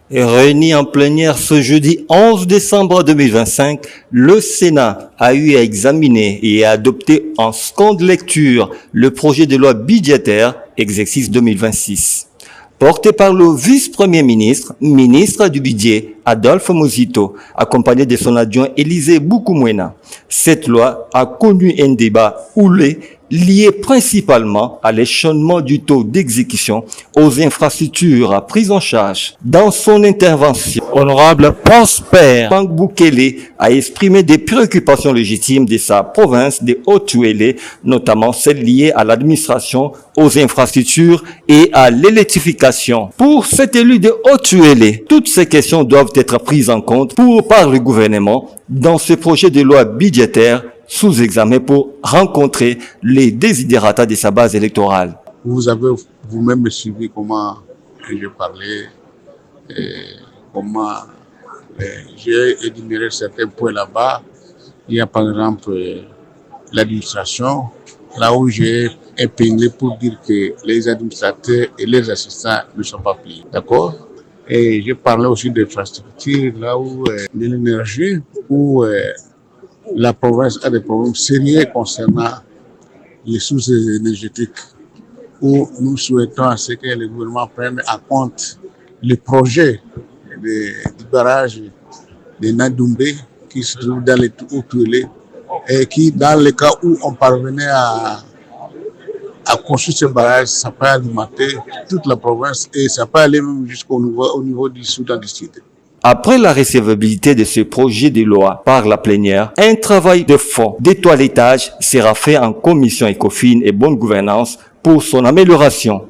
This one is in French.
Réuni en plénière ce jeudi 11 décembre 2025, le Sénat a eu à examiner et à adopter en seconde lecture le projet de loi budgétaire exercice 2026. Porté par le vice-premier ministre, ministre du budget, Adolphe Muzito, accompagné de son adjoint Élisée Boukoumouena. Cette loi a connu un débat houlé lié principalement à l'échelonnement du taux d'exécution aux infrastructures prises en charge. Dans son intervention, Honorable Prosper Bukele a exprimé des préoccupations légitimes de sa province de Haut-Uélé, notamment celles liées à l'administration, aux infrastructures et à l'électrification. Pour cet élu de Haut-Uélé, toutes ces questions doivent être prises en compte par le gouvernement dans ce projet de loi budgétaire sous examen pour rencontrer les désidératas de sa base électorale. Vous avez vous-même suivi comment je parlais, comment j'ai énuméré certains points là-bas. Il y a par exemple l'administration, là où j'ai épinglé pour dire que les administrateurs et les assistants ne sont pas payés. D'accord? Et j'ai parlé aussi d'infrastructures, là où de l'énergie, où la province a des problèmes sérieux concernant les sources énergétiques, où nous souhaitons à ce que le gouvernement prenne en compte le projet du barrage de Nadoumbe qui se trouve dans les Haut-Uélé et qui, dans le cas où on parvenait à construire ce barrage, ça peut alimenter toute la province et ça peut aller même jusqu'au niveau du Soudan du Sud. Après la recevabilité de ce projet de loi par la plénière, un travail de fond d'étoilettage sera fait en commission ECOFIN et bonne gouvernance pour son amélioration.